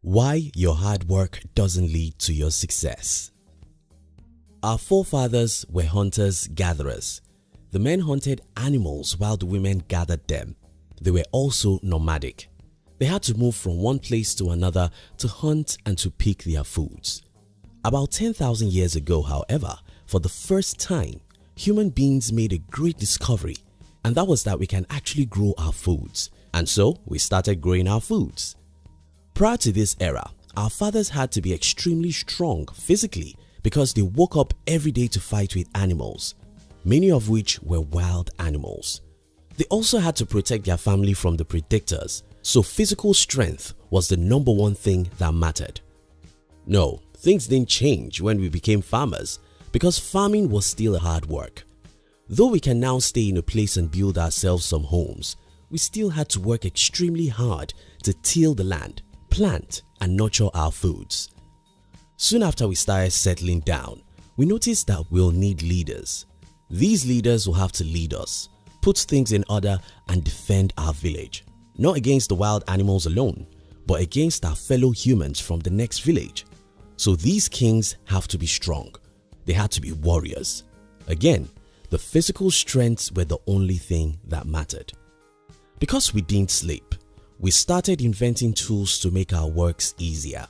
Why your hard work doesn't lead to your success. Our forefathers were hunters-gatherers. The men hunted animals while the women gathered them. They were also nomadic. They had to move from one place to another to hunt and to pick their foods. About 10,000 years ago, however, for the first time, human beings made a great discovery, and that was that we can actually grow our foods. And so we started growing our foods. Prior to this era, our fathers had to be extremely strong physically because they woke up every day to fight with animals, many of which were wild animals. They also had to protect their family from the predators, so physical strength was the number one thing that mattered. No, things didn't change when we became farmers because farming was still hard work. Though we can now stay in a place and build ourselves some homes, we still had to work extremely hard to till the land, plant and nurture our foods. Soon after we started settling down, we noticed that we'll need leaders. These leaders will have to lead us, put things in order and defend our village, not against the wild animals alone, but against our fellow humans from the next village. So these kings have to be strong. They had to be warriors. Again, the physical strengths were the only thing that mattered. Because we didn't sleep, we started inventing tools to make our works easier.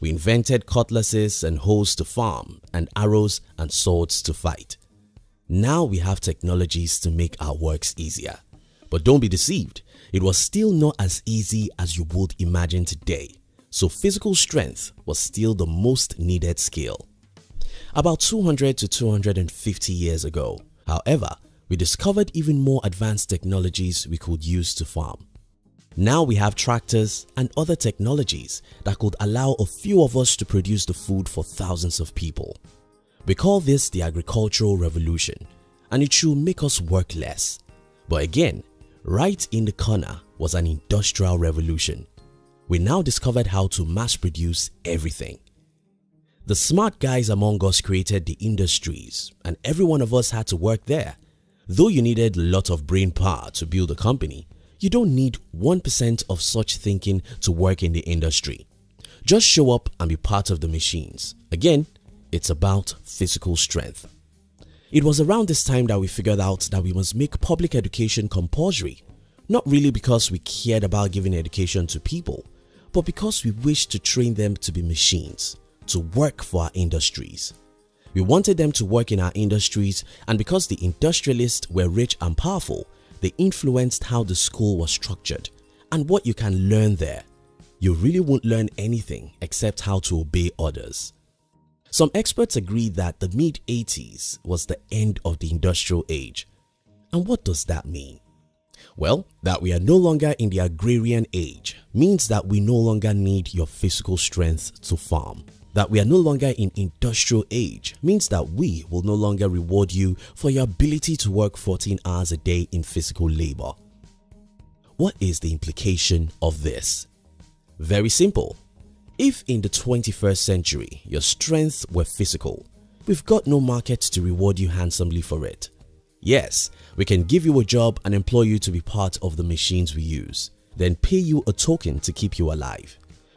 We invented cutlasses and hoes to farm and arrows and swords to fight. Now we have technologies to make our works easier. But don't be deceived, it was still not as easy as you would imagine today. So physical strength was still the most needed skill. About 200 to 250 years ago, however, we discovered even more advanced technologies we could use to farm. Now we have tractors and other technologies that could allow a few of us to produce the food for thousands of people. We call this the agricultural revolution, and it should make us work less. But again, right in the corner was an industrial revolution. We now discovered how to mass produce everything. The smart guys among us created the industries, and every one of us had to work there. Though you needed a lot of brain power to build a company, you don't need 1% of such thinking to work in the industry. Just show up and be part of the machines. Again, it's about physical strength. It was around this time that we figured out that we must make public education compulsory, not really because we cared about giving education to people, but because we wished to train them to be machines, to work for our industries. We wanted them to work in our industries, and because the industrialists were rich and powerful, they influenced how the school was structured and what you can learn there. You really won't learn anything except how to obey orders. Some experts agree that the mid-80s was the end of the industrial age. And what does that mean? Well, that we are no longer in the agrarian age means that we no longer need your physical strength to farm. That we are no longer in industrial age means that we will no longer reward you for your ability to work 14 hours a day in physical labor. What is the implication of this? Very simple. If in the 21st century your strengths were physical, we've got no market to reward you handsomely for it. Yes, we can give you a job and employ you to be part of the machines we use, then pay you a token to keep you alive.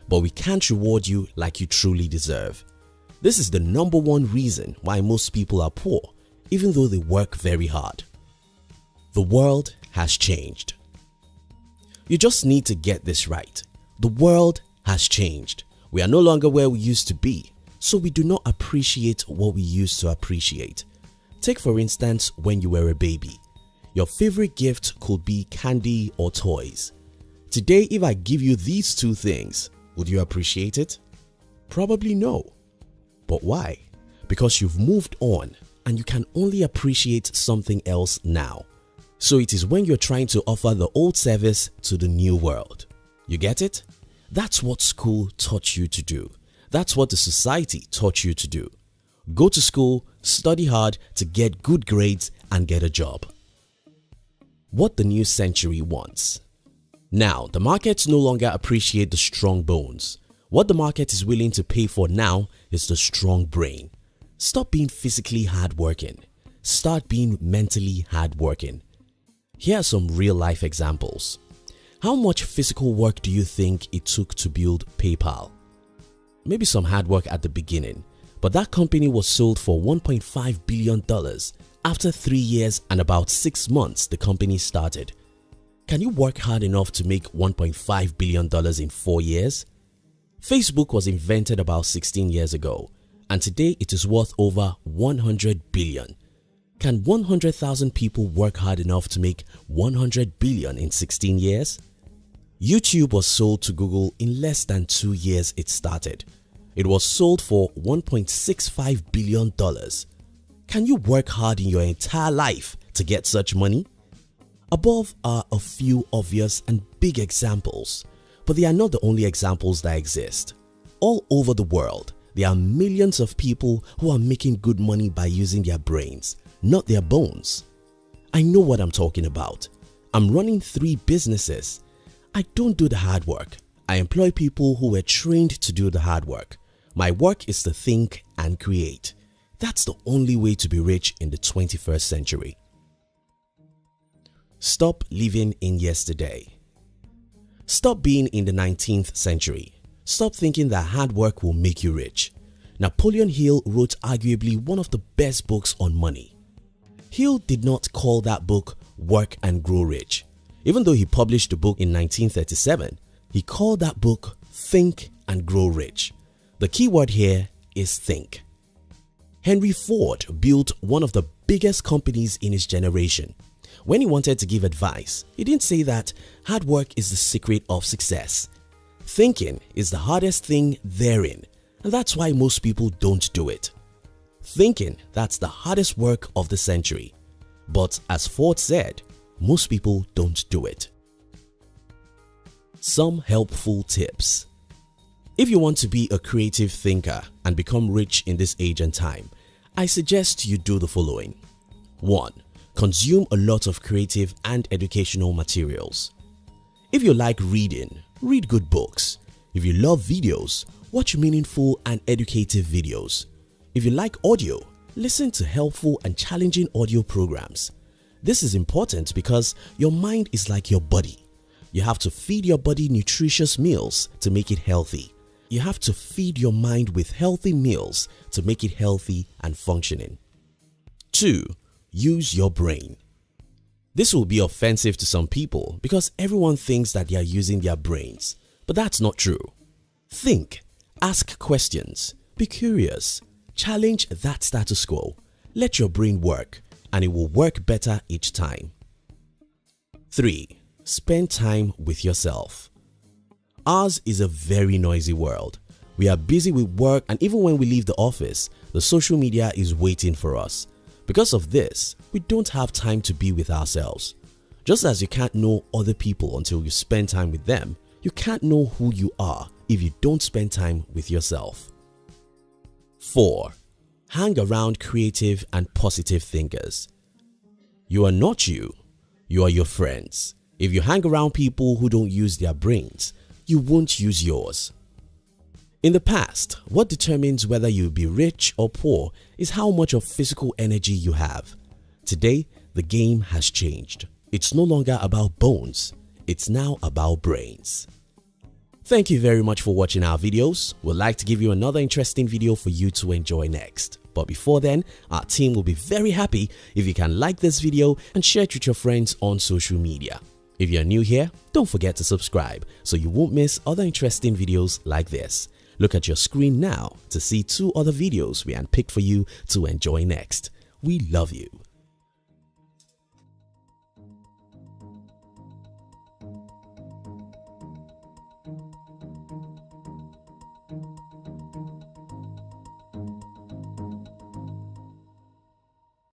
But we can't reward you like you truly deserve. This is the number one reason why most people are poor, even though they work very hard. The world has changed. You just need to get this right. The world has changed. We are no longer where we used to be, so we do not appreciate what we used to appreciate. Take for instance when you were a baby. Your favorite gift could be candy or toys. Today, if I give you these two things, would you appreciate it? Probably no. But why? Because you've moved on and you can only appreciate something else now. So it is when you're trying to offer the old service to the new world. You get it? That's what school taught you to do. That's what the society taught you to do. Go to school, study hard to get good grades and get a job. What the new century wants. Now, the markets no longer appreciate the strong bones. What the market is willing to pay for now is the strong brain. Stop being physically hardworking. Start being mentally hardworking. Here are some real-life examples. How much physical work do you think it took to build PayPal? maybe some hard work at the beginning, but that company was sold for $1.5 billion after 3 years and about 6 months the company started. Can you work hard enough to make $1.5 billion in 4 years? Facebook was invented about 16 years ago, and today it is worth over $100 billion. Can 100,000 people work hard enough to make $100 billion in 16 years? YouTube was sold to Google in less than 2 years it started. It was sold for $1.65 billion. Can you work hard in your entire life to get such money? Above are a few obvious and big examples, but they are not the only examples that exist. All over the world, there are millions of people who are making good money by using their brains, not their bones. I know what I'm talking about. I'm running 3 businesses. I don't do the hard work. I employ people who were trained to do the hard work. My work is to think and create. That's the only way to be rich in the 21st century. Stop living in yesterday. Stop being in the 19th century. Stop thinking that hard work will make you rich. Napoleon Hill wrote arguably one of the best books on money. Hill did not call that book Work and Grow Rich. Even though he published the book in 1937, he called that book Think and Grow Rich. The key word here is think. Henry Ford built one of the biggest companies in his generation. When he wanted to give advice, he didn't say that hard work is the secret of success. Thinking is the hardest thing therein, and that's why most people don't do it. Thinking, that's the hardest work of the century. But as Ford said, most people don't do it. Some helpful tips. If you want to be a creative thinker and become rich in this age and time, I suggest you do the following. 1. Consume a lot of creative and educational materials. If you like reading, read good books. If you love videos, watch meaningful and educative videos. If you like audio, listen to helpful and challenging audio programs. This is important because your mind is like your body. You have to feed your body nutritious meals to make it healthy. You have to feed your mind with healthy meals to make it healthy and functioning. 2. Use your brain. This will be offensive to some people because everyone thinks that they are using their brains, but that's not true. Think, ask questions, be curious, challenge that status quo, let your brain work, and it will work better each time. 3. Spend time with yourself. Ours is a very noisy world. We are busy with work, and even when we leave the office, the social media is waiting for us. Because of this, we don't have time to be with ourselves. Just as you can't know other people until you spend time with them, you can't know who you are if you don't spend time with yourself. 4. Hang around creative and positive thinkers. You are not you, you are your friends. If you hang around people who don't use their brains, you won't use yours. In the past, what determines whether you'll be rich or poor is how much of physical energy you have. Today, the game has changed. It's no longer about bones, it's now about brains. Thank you very much for watching our videos. We'd like to give you another interesting video for you to enjoy next. But before then, our team will be very happy if you can like this video and share it with your friends on social media. If you're new here, don't forget to subscribe so you won't miss other interesting videos like this. Look at your screen now to see 2 other videos we handpicked for you to enjoy next. We love you.